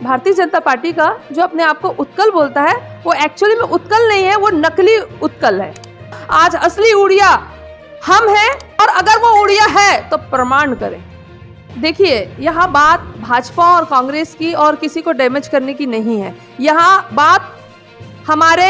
Bharatiya Janata party का जो अपने आप को उत्कल बोलता है वो एक्चुअली में उत्कल नहीं है, वो नकली उत्कल है। आज असली उड़िया हम हैं और अगर वो उड़िया है तो प्रमाण करें। देखिए, यहाँ बात भाजपा और कांग्रेस की और किसी को डैमेज करने की नहीं है। यहाँ बात हमारे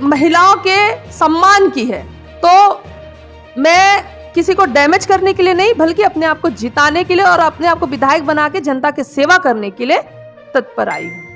महिलाओं के सम्मान की है। तो मैं किसी को डैमेज करने के लिए नहीं, बल्कि अपने आप को जिताने के लिए और अपने आप को विधायक बना के जनता की सेवा करने के लिए तत्पर आई हूँ।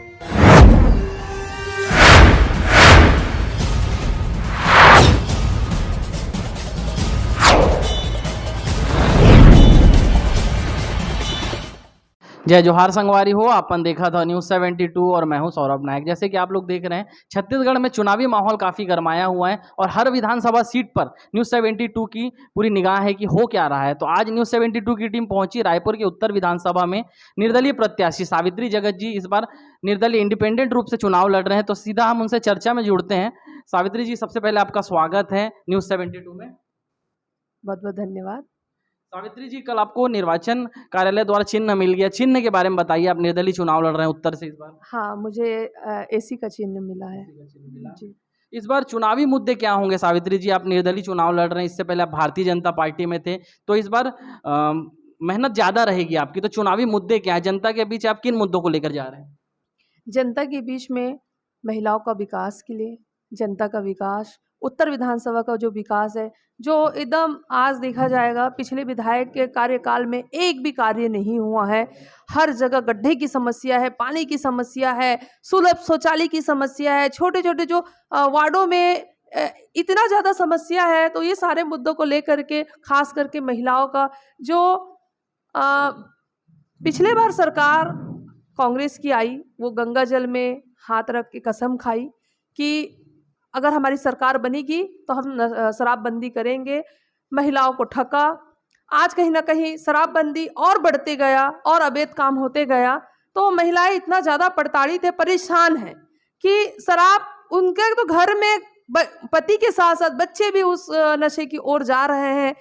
जय जोहार संगवारी हो। आपन देखा था न्यूज़ 72 और मैं हूं सौरभ नायक। जैसे कि आप लोग देख रहे हैं, छत्तीसगढ़ में चुनावी माहौल काफ़ी गर्माया हुआ है और हर विधानसभा सीट पर न्यूज़ 72 की पूरी निगाह है कि हो क्या रहा है। तो आज न्यूज़ 72 की टीम पहुंची रायपुर के उत्तर विधानसभा में। निर्दलीय प्रत्याशी सावित्री जगत जी इस बार निर्दलीय इंडिपेंडेंट रूप से चुनाव लड़ रहे हैं, तो सीधा हम उनसे चर्चा में जुड़ते हैं। सावित्री जी, सबसे पहले आपका स्वागत है न्यूज़ 72 में। बहुत बहुत धन्यवाद। सावित्री जी, कल आपको निर्वाचन कार्यालय द्वारा चिन्ह मिल गया, चिन्ह के बारे में बताइए। आप निर्दलीय चुनाव लड़ रहे हैं उत्तर से इस बार। हाँ, मुझे एसी का चिन्ह मिला है जी। इस बार चुनावी मुद्दे क्या होंगे सावित्री जी? आप निर्दलीय चुनाव लड़ रहे हैं, इससे पहले आप भारतीय जनता पार्टी में थे, तो इस बार मेहनत ज़्यादा रहेगी आपकी, तो चुनावी मुद्दे क्या है? जनता के बीच आप किन मुद्दों को लेकर जा रहे हैं? जनता के बीच में महिलाओं का विकास के लिए, जनता का विकास, उत्तर विधानसभा का जो विकास है, जो एकदम आज देखा जाएगा पिछले विधायक के कार्यकाल में एक भी कार्य नहीं हुआ है। हर जगह गड्ढे की समस्या है, पानी की समस्या है, सुलभ शौचालय की समस्या है, छोटे छोटे जो वार्डों में इतना ज़्यादा समस्या है। तो ये सारे मुद्दों को लेकर के खास करके महिलाओं का जो पिछले बार सरकार कांग्रेस की आई, वो गंगा जल में हाथ रख के कसम खाई कि अगर हमारी सरकार बनेगी तो हम शराबबंदी करेंगे, महिलाओं को ठगा। आज कहीं ना कहीं शराबबंदी और बढ़ते गया और अवैध काम होते गया, तो महिलाएं इतना ज़्यादा प्रताड़ित है, परेशान है कि शराब उनके तो घर में पति के साथ साथ बच्चे भी उस नशे की ओर जा रहे हैं,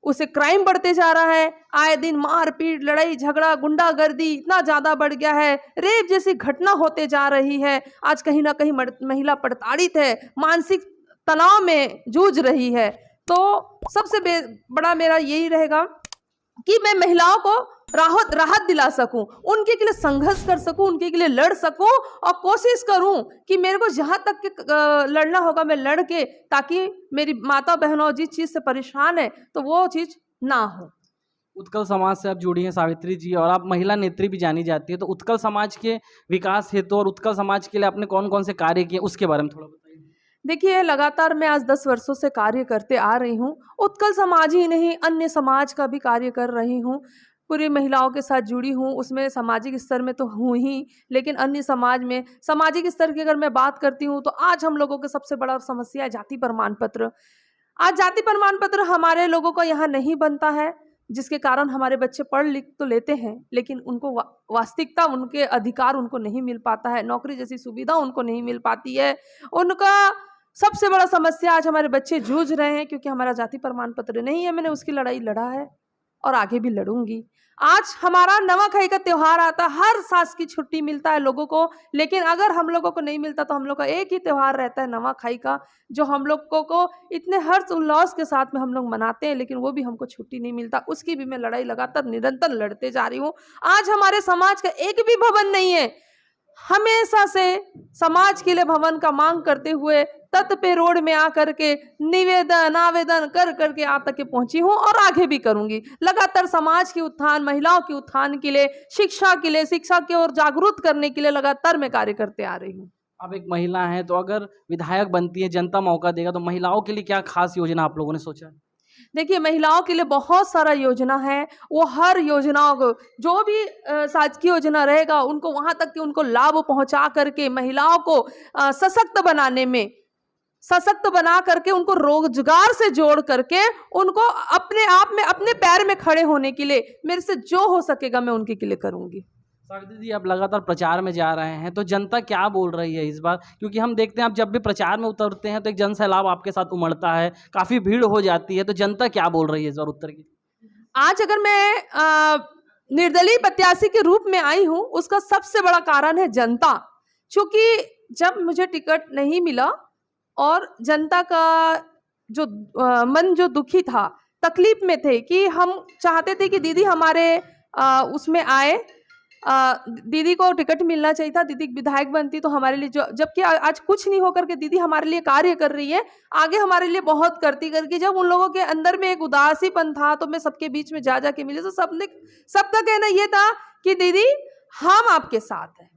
उसे क्राइम बढ़ते जा रहा है। आए दिन मारपीट, लड़ाई झगड़ा, गुंडागर्दी इतना ज़्यादा बढ़ गया है, रेप जैसी घटना होते जा रही है। आज कहीं ना कहीं महिला प्रताड़ित है, मानसिक तनाव में जूझ रही है। तो सबसे बड़ा मेरा यही रहेगा कि मैं महिलाओं को राहत दिला सकूं, उनके के लिए संघर्ष कर सकूं, उनके के लिए लड़ सकूं और कोशिश करूं कि मेरे को जहां तक के लड़ना होगा मैं लड़ के, ताकि मेरी माता बहनों जिस चीज़ से परेशान है तो वो चीज़ ना हो। उत्कल समाज से आप जुड़ी हैं सावित्री जी, और आप महिला नेत्री भी जानी जाती है, तो उत्कल समाज के विकास हेतु और उत्कल समाज के लिए आपने कौन कौन से कार्य किए, उसके बारे में थोड़ा बताइए। देखिए, लगातार मैं आज 10 वर्षों से कार्य करते आ रही हूँ। उत्कल समाज ही नहीं, अन्य समाज का भी कार्य कर रही हूँ। पूरी महिलाओं के साथ जुड़ी हूँ, उसमें सामाजिक स्तर में तो हूँ ही, लेकिन अन्य समाज में सामाजिक स्तर की अगर मैं बात करती हूँ तो आज हम लोगों का सबसे बड़ा समस्या है जाति प्रमाण पत्र। आज जाति प्रमाण पत्र हमारे लोगों को यहाँ नहीं बनता है, जिसके कारण हमारे बच्चे पढ़ लिख तो लेते हैं, लेकिन उनको वास्तविकता, उनके अधिकार उनको नहीं मिल पाता है, नौकरी जैसी सुविधा उनको नहीं मिल पाती है। उनका सबसे बड़ा समस्या आज हमारे बच्चे जूझ रहे हैं, क्योंकि हमारा जाति प्रमाण पत्र नहीं है। मैंने उसकी लड़ाई लड़ा है और आगे भी लड़ूंगी। आज हमारा नवाखाई का त्योहार आता है, हर सास की छुट्टी मिलता है लोगों को, लेकिन अगर हम लोगों को नहीं मिलता तो हम लोग का एक ही त्योहार रहता है नवाखाई का, जो हम लोगों को इतने हर्ष उल्लास के साथ में हम लोग मनाते हैं, लेकिन वो भी हमको छुट्टी नहीं मिलता। उसकी भी मैं लड़ाई लगातार निरंतर लड़ते जा रही हूँ। आज हमारे समाज का एक भी भवन नहीं है। हमेशा से समाज के लिए भवन का मांग करते हुए तत् पे रोड में आकर के निवेदन आवेदन कर करके आज तक के पहुंची हूं और आगे भी करूंगी। लगातार समाज के उत्थान, महिलाओं के उत्थान के लिए, शिक्षा के लिए, शिक्षा की ओर जागरूक करने के लिए लगातार मैं कार्य करते आ रही हूँ। आप एक महिला हैं, तो अगर विधायक बनती है, जनता मौका देगा, तो महिलाओं के लिए क्या खास योजना आप लोगों ने सोचा है? देखिए, महिलाओं के लिए बहुत सारा योजना है। वो हर योजनाओं को, जो भी शासकीय योजना रहेगा, उनको वहां तक कि उनको लाभ पहुंचा करके महिलाओं को सशक्त बनाने में, सशक्त बना करके उनको रोजगार से जोड़ करके उनको अपने आप में अपने पैर में खड़े होने के लिए मेरे से जो हो सकेगा मैं उनके के लिए करूंगी। सावित्री जी, आप लगातार प्रचार में जा रहे हैं, तो जनता क्या बोल रही है इस बार? क्योंकि हम देखते हैं आप जब भी प्रचार में उतरते हैं तो एक जन सैलाब आपके साथ उमड़ता है, काफ़ी भीड़ हो जाती है, तो जनता क्या बोल रही है इस बार उत्तर की? आज अगर मैं निर्दलीय प्रत्याशी के रूप में आई हूं, उसका सबसे बड़ा कारण है जनता। क्योंकि जब मुझे टिकट नहीं मिला और जनता का जो मन जो दुखी था, तकलीफ में थे, कि हम चाहते थे कि दीदी हमारे उसमें आए, दीदी को टिकट मिलना चाहिए था, दीदी विधायक बनती तो हमारे लिए, जो जबकि आज कुछ नहीं होकर के दीदी हमारे लिए कार्य कर रही है, आगे हमारे लिए बहुत करती करके। जब उन लोगों के अंदर में एक उदासीपन था तो मैं सबके बीच में जा के मिली, तो सबका कहना यह था कि दीदी हम आपके साथ हैं।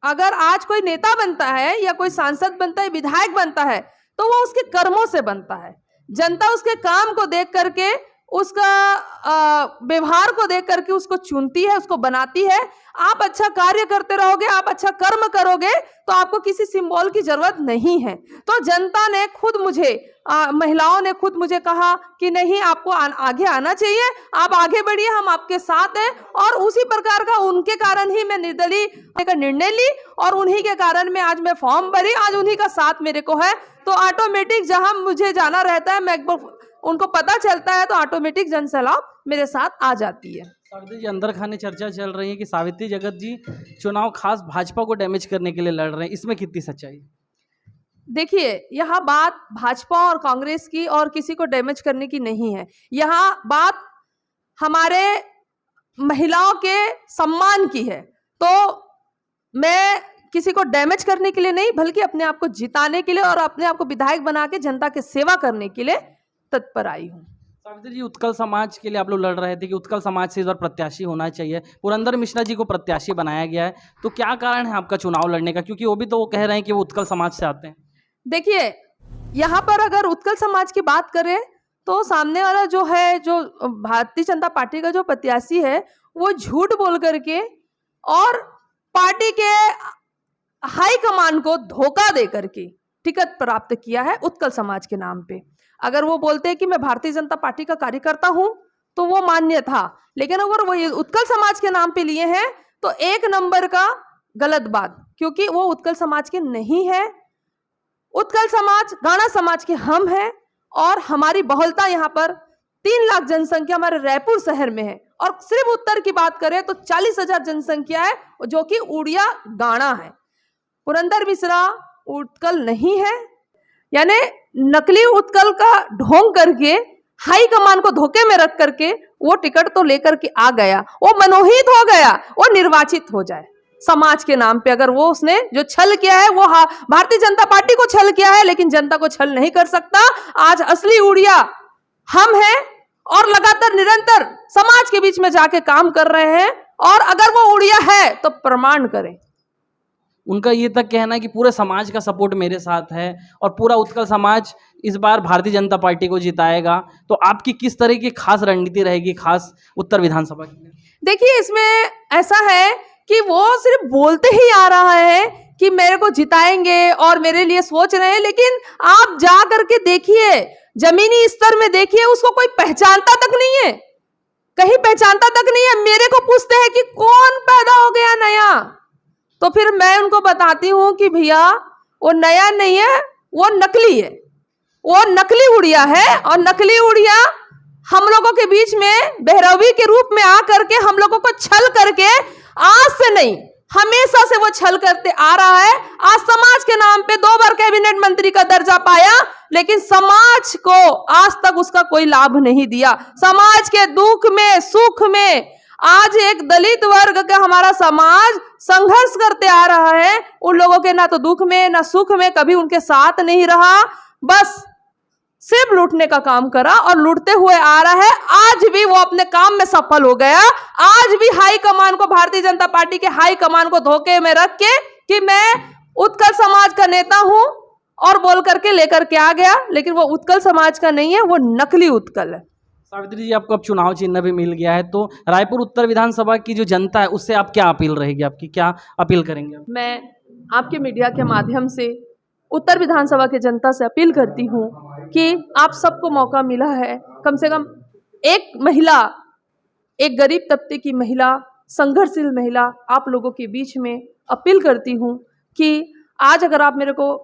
अगर आज कोई नेता बनता है या कोई सांसद बनता है, विधायक बनता है, तो वो उसके कर्मों से बनता है। जनता उसके काम को देख करके, उसका व्यवहार को देख करके उसको चुनती है, उसको बनाती है। आप अच्छा कार्य करते रहोगे, आप अच्छा कर्म करोगे, तो आपको किसी सिंबल की जरूरत नहीं है। तो जनता ने खुद मुझे, महिलाओं ने खुद मुझे कहा कि नहीं, आपको आगे आना चाहिए, आप आगे बढ़िए, हम आपके साथ हैं। और उसी प्रकार का उनके कारण ही मैं निर्दलीय का निर्णय ली और उन्हीं के कारण में आज मैं फॉर्म भरी, आज उन्हीं का साथ मेरे को है। तो ऑटोमेटिक जहां मुझे जाना रहता है, मैं उनको पता चलता है, तो ऑटोमेटिक जनसलाह मेरे साथ आ जाती है। सावित्री जी, अंदर खाने चर्चा चल रही है कि सावित्री जगत जी चुनाव खास भाजपा को डैमेज करने के लिए लड़ रहे हैं, इसमें कितनी सच्चाई? देखिए, यहाँ बात भाजपा और कांग्रेस की और किसी को डैमेज करने की नहीं है। यहाँ बात हमारे महिलाओं के सम्मान की है। तो मैं किसी को डैमेज करने के लिए नहीं, बल्कि अपने आप को जिताने के लिए और अपने आप को विधायक बना के जनता की सेवा करने के लिए तत्पर आई हूँ। सावित्री जी, उत्कल समाज के लिए आप लोग लड़ रहे थे कि उत्कल समाज से इस बार प्रत्याशी होना चाहिए, पुरंदर मिश्रा जी को प्रत्याशी बनाया गया है, तो क्या कारण है आपका चुनाव लड़ने का? क्योंकि वो भी तो वो कह रहे हैं कि वो उत्कल समाज से आते हैं। देखिए, यहाँ पर अगर उत्कल समाज की बात करें तो सामने वाला जो है, जो भारतीय जनता पार्टी का जो प्रत्याशी है, वो झूठ बोल करके और पार्टी के हाई कमान को धोखा दे करके टिकट प्राप्त किया है उत्कल समाज के नाम पे। अगर वो बोलते हैं कि मैं भारतीय जनता पार्टी का कार्यकर्ता हूं तो वो मान्य था, लेकिन अगर वो ये उत्कल समाज के नाम पे लिए हैं तो एक नंबर का गलत बात, क्योंकि वो उत्कल समाज के नहीं है। उत्कल समाज गाणा समाज के हम हैं और हमारी बहुलता यहाँ पर 3 लाख जनसंख्या हमारे रायपुर शहर में है। और सिर्फ उत्तर की बात करें तो 40,000 जनसंख्या है, जो कि उड़िया गाणा है। पुरंदर मिश्रा उत्कल नहीं है, यानी नकली उत्कल का ढोंग करके हाई कमान को धोखे में रख करके वो टिकट तो लेकर के आ गया, वो मनोहित हो गया, वो निर्वाचित हो जाए समाज के नाम पे। अगर वो उसने जो छल किया है वो भारतीय जनता पार्टी को छल किया है, लेकिन जनता को छल नहीं कर सकता। आज असली उड़िया हम हैं और लगातार निरंतर समाज के बीच में जाके काम कर रहे हैं। और अगर वो उड़िया है तो प्रमाण करें। उनका ये तक कहना है कि पूरे समाज का सपोर्ट मेरे साथ है और पूरा उत्कल समाज इस बार भारतीय जनता पार्टी को जिताएगा। तो आपकी किस तरह की खास रणनीति रहेगी, खास उत्तर विधानसभा की? देखिए, इसमें ऐसा है कि वो सिर्फ बोलते ही आ रहा है कि मेरे को जिताएंगे और मेरे लिए सोच रहे हैं, लेकिन आप जा करके देखिए, जमीनी स्तर में देखिए, उसको कोई पहचानता तक नहीं है, कहीं पहचानता तक नहीं है। मेरे को पूछते हैं कि कौन पैदा हो गया नया, तो फिर मैं उनको बताती हूँ कि भैया वो नया नहीं है, वो नकली है, वो नकली उड़िया है। और नकली उड़िया हम लोगों के बीच में बहरौवी के रूप में आ करके हम लोगों को छल करके, आज से नहीं हमेशा से वो छल करते आ रहा है। आज समाज के नाम पे 2 बार कैबिनेट मंत्री का दर्जा पाया, लेकिन समाज को आज तक उसका कोई लाभ नहीं दिया। समाज के दुख में सुख में आज एक दलित वर्ग का हमारा समाज संघर्ष करते आ रहा है। उन लोगों के ना तो दुख में ना सुख में कभी उनके साथ नहीं रहा, बस सिर्फ लूटने का काम करा और लूटते हुए आ रहा है। आज भी वो अपने काम में सफल हो गया। आज भी हाई कमान को, भारतीय जनता पार्टी के हाई कमान को धोखे में रख के कि मैं उत्कल समाज का नेता हूं और बोल करके लेकर के आ गया, लेकिन वो उत्कल समाज का नहीं है, वो नकली उत्कल है। सावित्री जी, आपको अब चुनाव चिन्ह भी मिल गया है, तो रायपुर उत्तर विधानसभा की जो जनता है उससे आप क्या अपील रहेगी, आपकी क्या अपील करेंगे? मैं आपके मीडिया के माध्यम से उत्तर विधानसभा की जनता से अपील करती हूँ कि आप सबको मौका मिला है, कम से कम एक महिला, एक गरीब तबके की महिला, संघर्षशील महिला, आप लोगों के बीच में अपील करती हूँ कि आज अगर आप मेरे को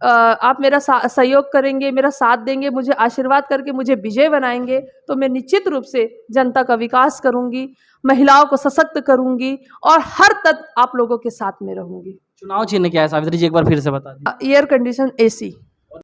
आप मेरा सहयोग करेंगे, मेरा साथ देंगे, मुझे आशीर्वाद करके मुझे विजय बनाएंगे, तो मैं निश्चित रूप से जनता का विकास करूंगी, महिलाओं को सशक्त करूंगी और हर तक आप लोगों के साथ में रहूंगी। चुनाव चिन्ह क्या है सावित्री जी, एक बार फिर से बता दीजिए। Air condition AC।